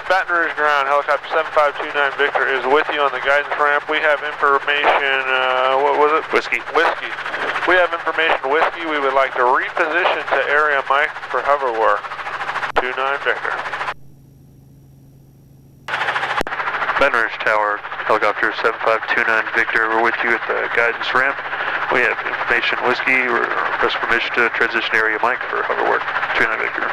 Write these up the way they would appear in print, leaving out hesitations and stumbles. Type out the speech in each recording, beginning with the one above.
Baton Rouge ground, helicopter 7529 Victor is with you on the guidance ramp. We have information, what was it? Whiskey. Whiskey. We have information, Whiskey. We would like to reposition to area Mike for hover work. 29 Victor. Baton Rouge Tower, helicopter 7529 Victor, we're with you at the guidance ramp. We have information, Whiskey. Request permission to transition area Mike for hover work. 29 Victor.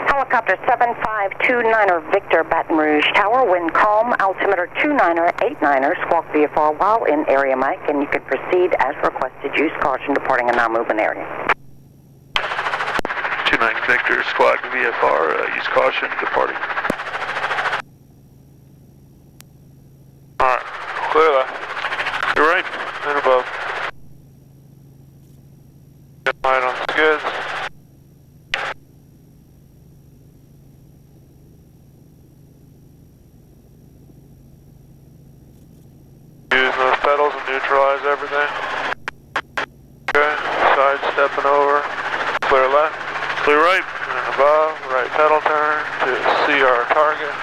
Helicopter 7529er Victor, Baton Rouge Tower, wind calm, altimeter 29er, 89er, squawk VFR while in area Mike, and you can proceed as requested. Use caution departing a non-movement area. 29 Victor, squawk VFR, use caution departing. Alright, clear left. You're right. And above. Get light on the skids. Use those pedals and neutralize everything. Okay, side stepping over. Clear left. Clear right. And above, right pedal turn to see our target.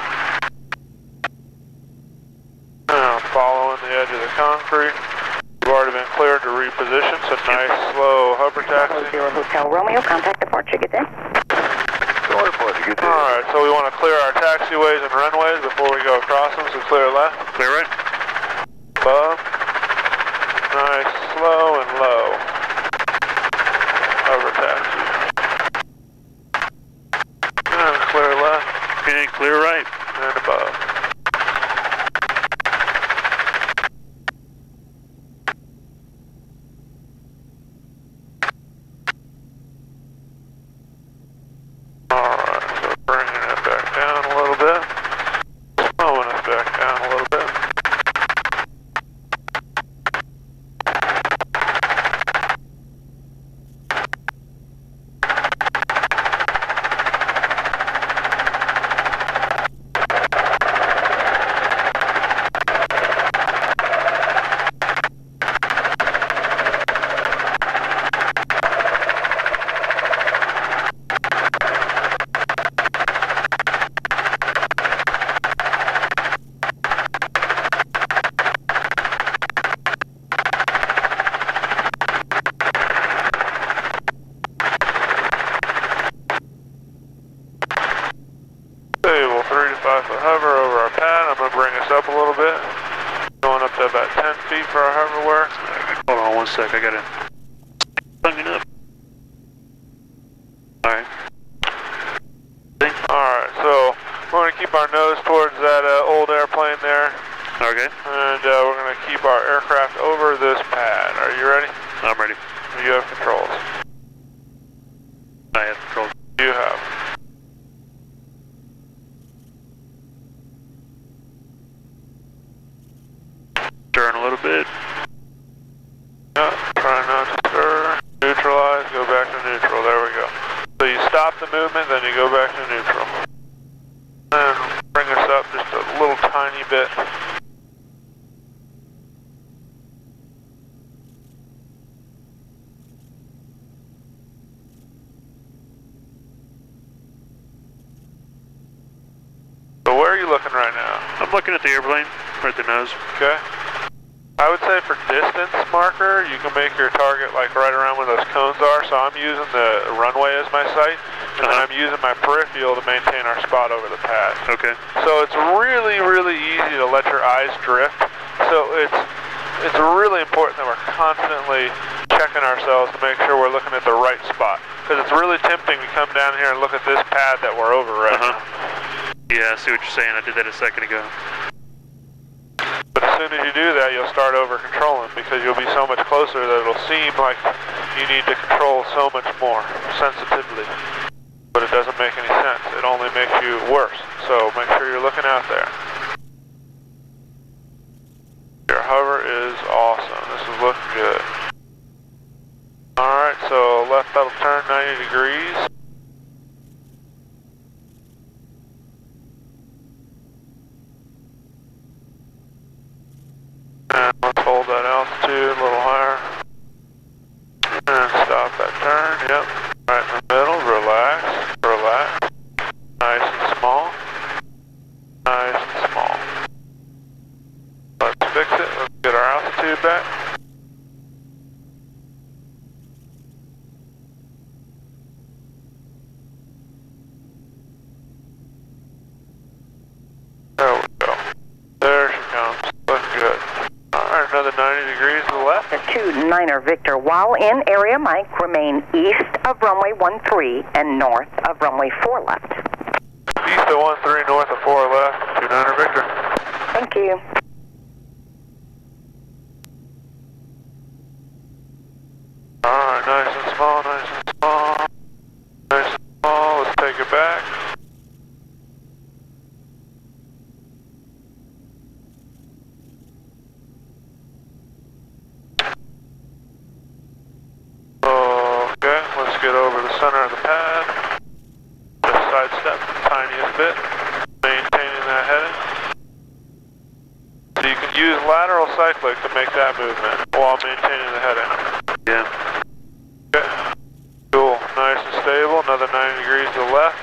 Now following the edge of the concrete. We've already been cleared to reposition, so nice slow hover taxi. Hotel Romeo, contact departure, good day. Alright, so we want to clear our taxiways and runways before we go across them, so clear left. Clear right. Above. Nice, slow and low. Hover taxi. And clear left. Okay, clear right. And above. Alright, so bringing it back down a little bit. Slowing us back down a little bit. Stable 3 to 5 foot hover over our pad. I'm going to bring us up a little bit. Going up to about 10 feet for our hover work. Hold on one sec, I gotta plug it up. Alright. Alright, so we're going to keep our nose towards that old airplane there. Okay. And we're going to keep our aircraft over this pad. Are you ready? I'm ready. You have controls. I have control. You have. Turn a little bit. Yeah, try not to stir. Neutralize, go back to neutral. There we go. So you stop the movement, then you go back to neutral. And bring us up just a little tiny bit. So where are you looking right now? I'm looking at the airplane, right at the nose. Okay. I would say for distance marker, you can make your target like right around where those cones are. So I'm using the runway as my sight, and then I'm using my peripheral to maintain our spot over the pad. Okay. So it's really, really easy to let your eyes drift. So it's really important that we're constantly checking ourselves to make sure we're looking at the right spot. Because it's really tempting to come down here and look at this pad that we're over right now. Yeah, I see what you're saying. I did that a second ago. But as soon as you do that, you'll start over controlling because you'll be so much closer that it'll seem like you need to control so much more sensitively. But it doesn't make any sense. It only makes you worse. So make sure you're looking out there. Your hover is awesome. This is looking good. Alright, so left pedal turn 90 degrees. And let's hold that altitude a little higher. And stop that turn, yep. Right in the middle, relax, relax. Nice and 2529er Victor, while in area Mike, remain east of runway 13 and north of runway 4 left. East of 13, north of 4 left, 29er Victor. Thank you. Alright, nice and small, nice and small. Nice and small, let's take it back. Okay, let's get over the center of the pad. Just sidestep the tiniest bit, maintaining that heading. So you can use lateral cyclic to make that movement while maintaining the heading. Yeah. Okay, cool, nice and stable, another 90 degrees to the left.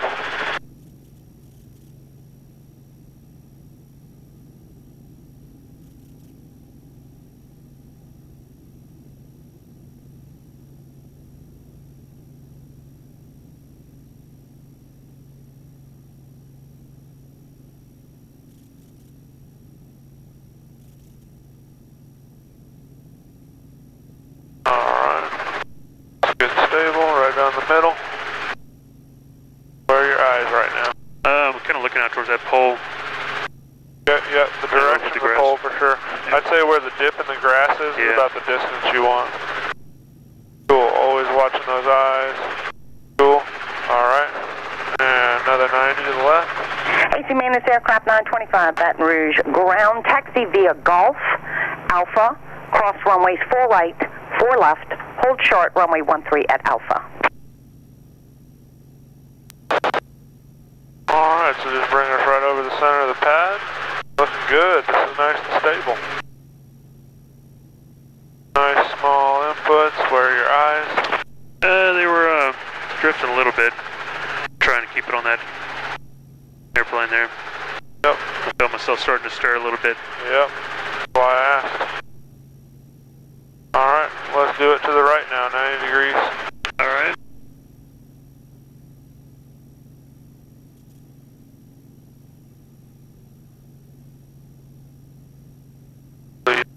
Down the middle. Where are your eyes right now? I'm kind of looking out towards that pole. Yeah, the direction of the pole for sure. Yeah. I'd say where the dip in the grass is about the distance you want. Cool, always watching those eyes. Cool, alright. And another 90 to the left. AC Maintenance Aircraft 925, Baton Rouge, ground taxi via Golf, Alpha, cross runways 4 right, 4 left, hold short runway 13 at Alpha. Alright, so just bring us right over the center of the pad. Looking good, this is nice and stable. Nice small inputs, where are your eyes? They were drifting a little bit. Trying to keep it on that airplane there. Yep. I felt myself starting to stir a little bit. Yep, that's why I asked. Alright, let's do it to the right now, 90 degrees. Alright.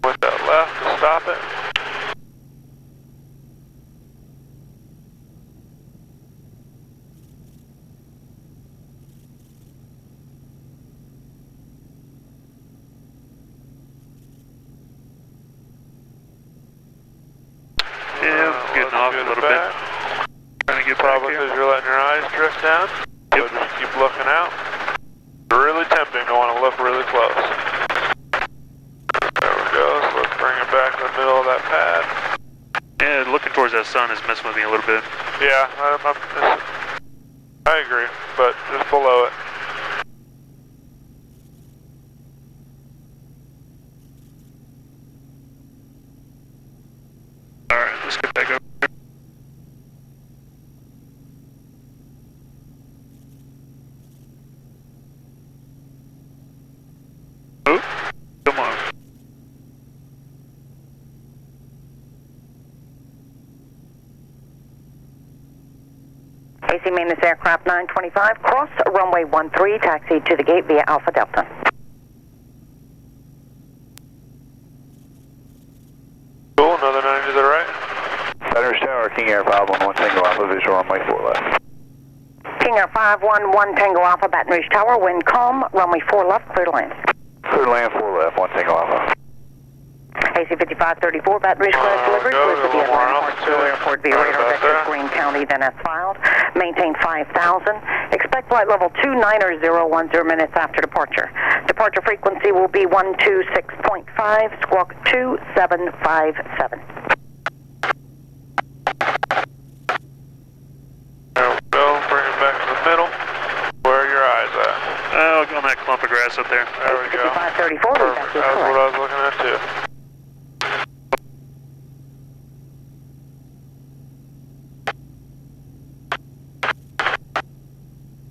With that left to stop it. Yeah, getting off a little bit. Trying to get probably back because you're letting your eyes drift down. Yep. So just keep looking out. It's really tempting to want to look really close. There we go, so let's bring it back to the middle of that pad. Yeah, looking towards that sun is messing with me a little bit. Yeah, I agree, but just below it. Alright, let's get back over. Oh, come on. AC Maintenance Aircraft 925, cross runway 13, taxi to the gate via Alpha Delta. Cool, another 90 to the right. Baton Rouge Tower, King Air 511 Tango Alpha, visual runway 4 left. King Air 511 Tango Alpha, Baton Rouge Tower, wind calm, runway 4 left, clear to land. Clear to land 4 left, 1 Tango Alpha. AC 5534, Baton Rouge clear delivery, go, clear to a the little more Atlanta altitude. Hartsfield Airport via Sorry radar about vector that. Greene County, then as filed. Maintain 5,000. Expect flight level 29010 minutes after departure. Departure frequency will be 126.5, squawk 2757. There we go, bring it back to the middle. Where are your eyes at? On that clump of grass up there. There we go. 5534, Perfect, that was what I was looking at too.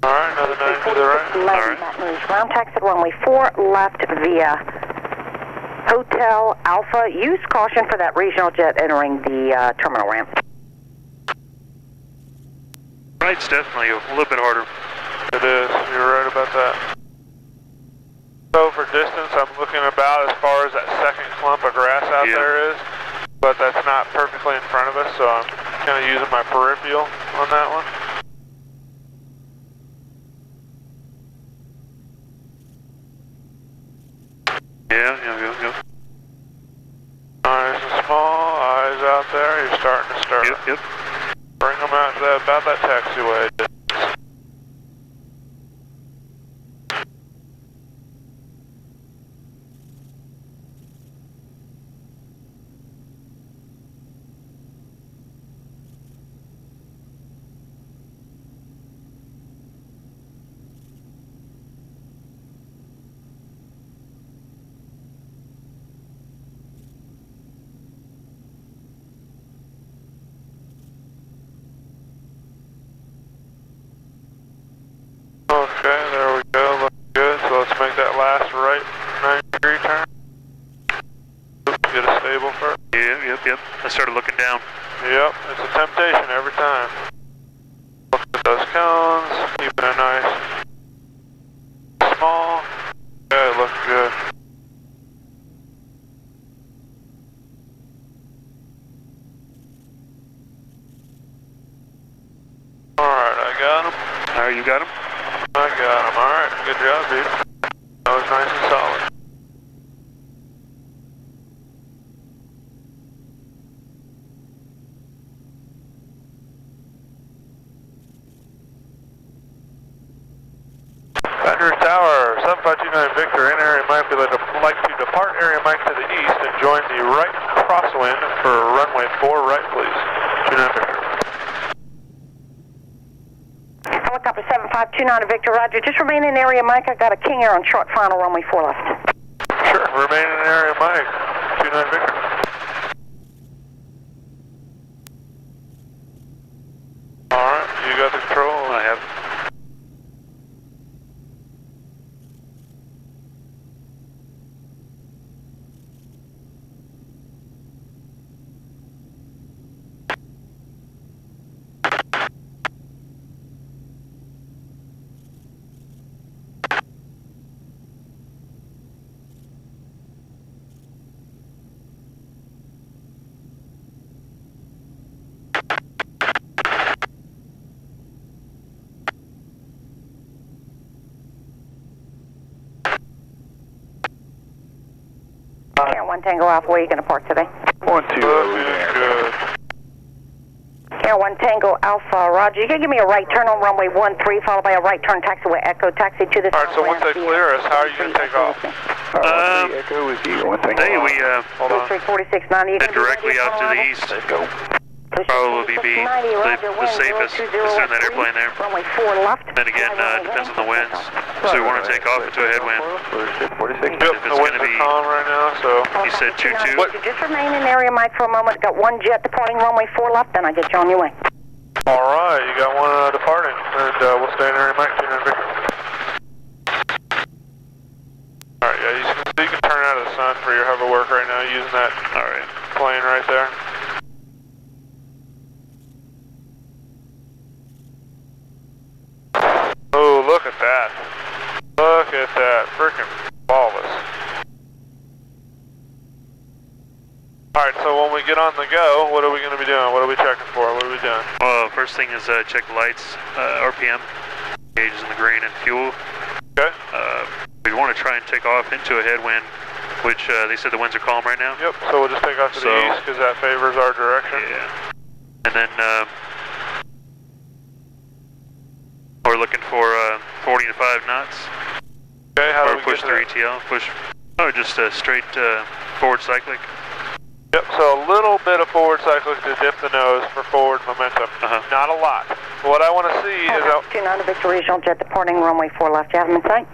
Alright, another 90 to the right. Alright. Baton Rouge, ground taxi at runway 4 left via Hotel Alpha. Use caution for that regional jet entering the terminal ramp. Right's definitely a little bit harder. It is, you're right about that. So for distance, I'm looking about as far as that second clump of grass out Yeah. there is. but that's not perfectly in front of us, so I'm kind of using my peripheral on that one. Yeah. Nice and small, eyes out there, you're starting to stir. Yep. Bring them out to about that taxiway. Okay, there we go, looking good. So let's make that last right 90-degree turn. Oops, get a stable first. Yep. I started looking down. Yep, it's a temptation every time. Look at those cones, keeping it nice small. Okay, looks good. Alright, I got him. Alright, you got him? I got him. Alright, good job, dude. That was nice and solid. Baton Rouge Tower, 7529 Victor, in area Mike, would like to depart area Mike to the east and join the right crosswind for runway 4 right, please. 29 Victor. Helicopter 7529 Victor, roger. Just remain in area Mike. I got a King Air on short final runway 4 left. Sure, remain in area Mike. 29 Victor. Alright, you got the control. I have. Air 1 Tango Alpha, where are you going to park today? 120 Looking there. good. Air 1 Tango Alpha, roger. You can give me a right turn on runway 13, followed by a right turn taxiway Echo taxi to the... Alright, so once they clear us, how are you going to take off? Echo with you. One thing. Hey, we Hold on. 34690. head directly out to the east. Let's go. Probably be the safest to send that airplane there. Runway 4 left. Then again, depends on the winds. So we want to take off into a headwind. 46. Yep, If it's the winds gonna are be- calm right now, so... You said 22? Just remain in area Mike for a moment. Got one jet departing runway 4 left, then I get you on your way. Alright, you got one departing, and we'll stay in area Mike 29 Victor. Alright, yeah, you can turn out of the sun for your hover work right now using that Alright. plane right there. Oh, look at that. Look at that. Freaking flawless. Alright, so when we get on the go, what are we going to be doing? What are we checking for? What are we doing? Well, first thing is check the lights, RPM, gauges in the green, and fuel. Okay? We want to try and take off into a headwind, which they said the winds are calm right now. Yep, so we'll just take off to the east because that favors our direction. Yeah. And then we're looking for 40 to 5 knots. Okay, how do Or we push get the there? ETL, push, just straight forward cyclic. Yep, so a little bit of forward cyclic to dip the nose for forward momentum. Not a lot. What I want to see is... 29 Victor Regional jet departing runway 4 left. You have them in sight?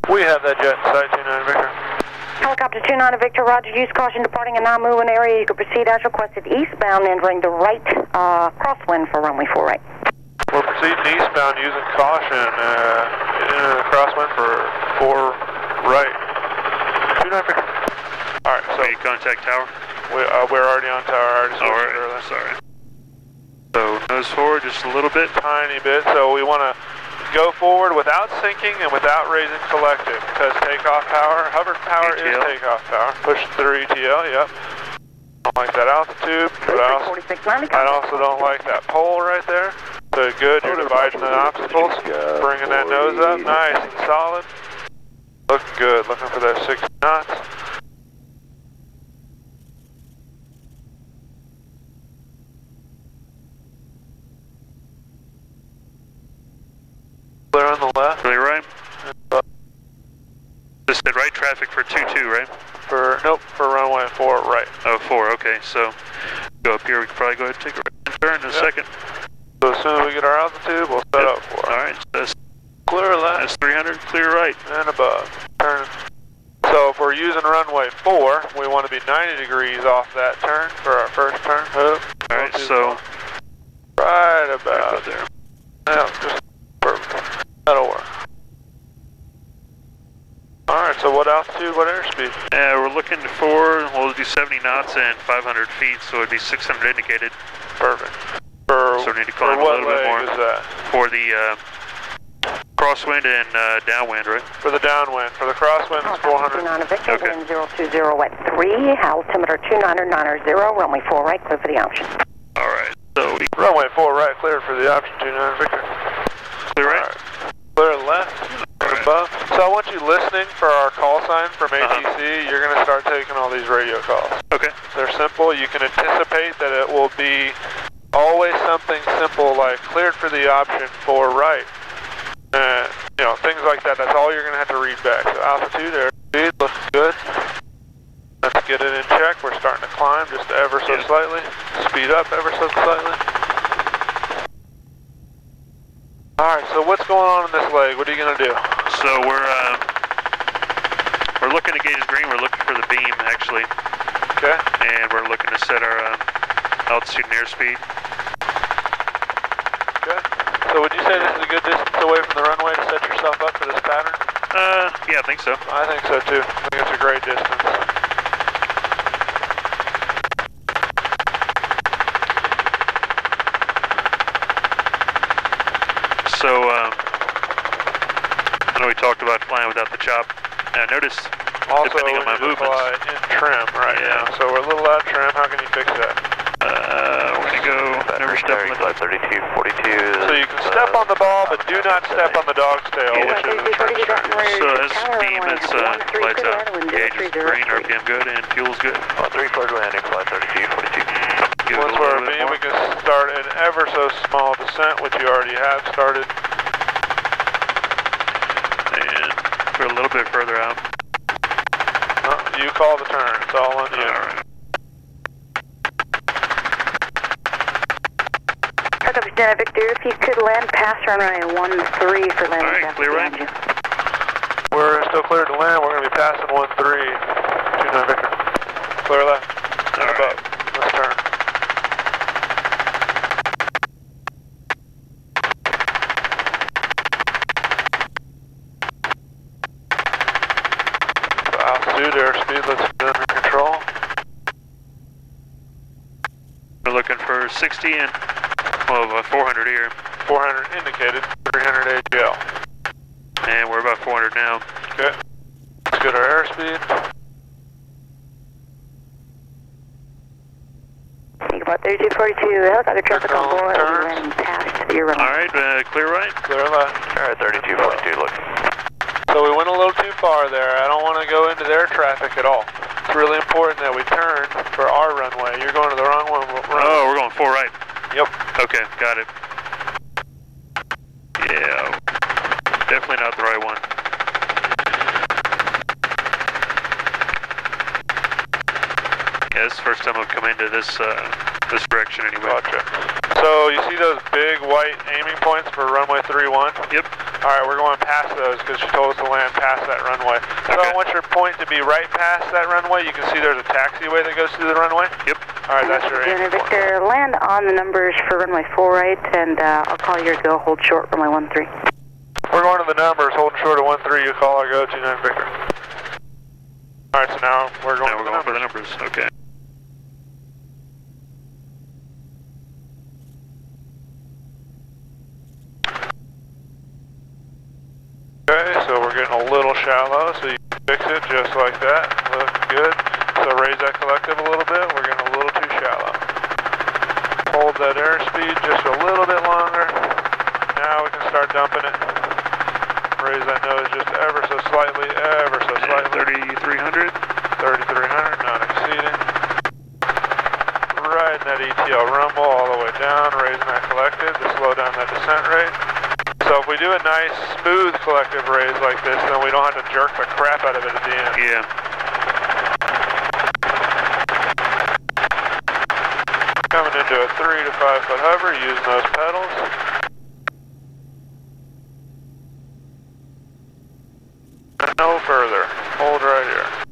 We have that jet in sight, 29 Victor. Helicopter 29 Victor, roger. Use caution departing a non-moving area. You can proceed as requested eastbound, entering the right crosswind for runway 4 right. We're proceeding eastbound using caution into the crosswind for 4 right. 29 Victor. Alright, so So you contact tower? we're already on tower. I already switched it earlier. Sorry. So nose forward just a little bit. Tiny bit, so we want to go forward without sinking and without raising collective, because takeoff power, hover power is ETL. takeoff power. Push through ETL, yep. Don't like that altitude, but I also don't like that pole right there. So good, you're dividing the obstacles, bringing that nose up, nice and solid. Looking good, looking for that 60 knots. Clear on the left. Clear right. This said right traffic for 22, right? Nope, for runway 4 right. Oh, 4, okay. So go up here, we can probably go ahead and take a right turn in a second. So as soon as we get our altitude, we'll set up for it. Alright, so that's Clear left. That's 300, clear right. And above. Turn. So if we're using runway 4, we want to be 90 degrees off that turn for our first turn. Alright, so right about there. Yeah, just perfect. That'll work. Alright, so what altitude, what airspeed? We're looking for, we'll do 70 knots and 500 feet, so it'd be 600 indicated. Perfect. So we need to climb a little bit more. What leg is that? For the crosswind and downwind, right? For the downwind. For the crosswind, it's 400. Victor, Okay. wind 020 at 3, altimeter 29090, runway 4 right, clear for the option. Alright, so we Runway 4 right, clear for the option 29 Victor. clear right? Alright. Clear left, Alright. above. So I want you listening for our call sign from ATC. You're going to start taking all these radio calls. Okay. They're simple. You can anticipate that it will be always something simple like cleared for the option 4 right. You know, things like that. That's all you're going to have to read back. So altitude, airspeed, looks good. Let's get it in check. We're starting to climb just ever so slightly. Speed up ever so slightly. Alright, so what's going on in this leg? What are you going to do? So we're looking to gauge green, we're looking for the beam actually. Okay. And we're looking to set our altitude and airspeed. Okay. So would you say this is a good distance away from the runway to set yourself up for this pattern? Yeah, I think so. I think so too. I think it's a great distance. So, I know we talked about flying without the chop. I noticed, Also, depending we on my need to movements, fly in trim right now. So we're a little out of trim. How can you fix that? we're going to go, never step on the flight 3242. So you can step on the ball, but do not step on the dog's tail, which is the trim string. So as beam, it's lights out, gauge is green, RPM good, and fuel's good. 3 cleared landing, flight 3242. Give it a Once we're little bit beam, more. we can start an ever so small descent, which you already have started. And we're a little bit further out. You call the turn. It's all on you. Alright. Victor, if you could land past runway 13 for landing. Alright, clear right. We're still clear to land. We're going to be passing 13, 29 Victor. Clear left. And above. Let's turn. So altitude, airspeed, let's get under control. We're looking for 60 and, well, 400 here. 400 indicated, 300 AGL. And we're about 400 now. Okay. Let's get our airspeed. Think about 3242, helicopter traffic on board, Turns. we're landing past your runway. Alright, clear right. Clear left. Alright, 3242, look. So we went a little too far there. I don't want to go into their traffic at all. It's really important that we turn for our runway. You're going to the wrong one. Oh, we're going 4 right. Yep. Okay, got it. Yeah, definitely not the right one. Yeah, this is the first time I've come into this this direction anyway. Gotcha. So you see those big white aiming points for runway 31? Yep. Alright, we're going past those because she told us to land past that runway. So Okay. I want your point to be right past that runway. You can see there's a taxiway that goes through the runway. Yep. Alright, that's your aiming point. Victor, land on the numbers for runway 4 right, and I'll call your go, hold short, runway 13. We're going to the numbers, holding short of 13. You call our go 29 Victor. Alright, so now we're going Now to we're the going for the numbers. numbers. Okay. Okay, so we're getting a little shallow, so you can fix it just like that. Looks good. So raise that collective a little bit. We're getting a little too shallow. Hold that airspeed just a little bit longer. Now we can start dumping it. Raise that nose just ever so slightly, ever so slightly. 3,300. 3,300, not exceeding. Riding that ETL rumble all the way down, raising that collective to slow down that descent rate. So if we do a nice, smooth collective raise like this, then we don't have to jerk the crap out of it at the end. Yeah. Coming into a 3 to 5 foot hover, using those pedals. And no further. Hold right here.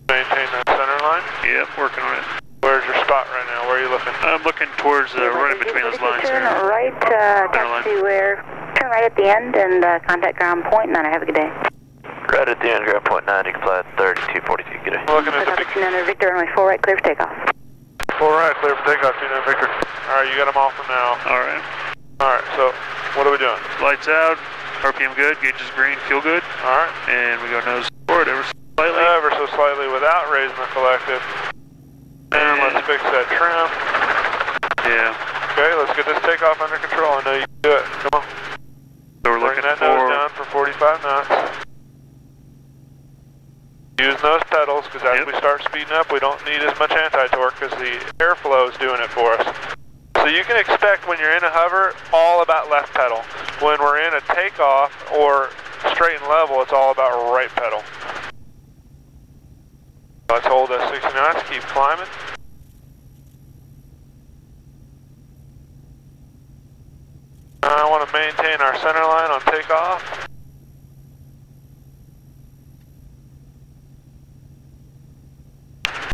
Maintain that center line. Yep, working on it. Where's your spot right now? Where are you looking? I'm looking towards right in between those lines turn here. right, taxi where, turn right at the end and contact ground point 9. Have a good day. Right at the end, ground point 9, you can fly 3242, good day. Looking at the 200 Victor, runway 4 right, clear for takeoff. 4 right, clear for takeoff, 29 Victor. Alright, you got them all for now. Alright. Alright, so what are we doing? Lights out, RPM good, gauge is green, fuel good. Alright. And we go nose forward ever so slightly. Ever so slightly without raising the collective. And let's fix that trim. Yeah. Okay, let's get this takeoff under control. I know you can do it. Come on. So we're Bring looking that for... nose down for 45 knots. Using those pedals, because as we start speeding up, we don't need as much anti-torque because the airflow is doing it for us. So you can expect when you're in a hover, all about left pedal. When we're in a takeoff or straight and level, it's all about right pedal. Let's hold that 60 knots, keep climbing. I want to maintain our center line on takeoff.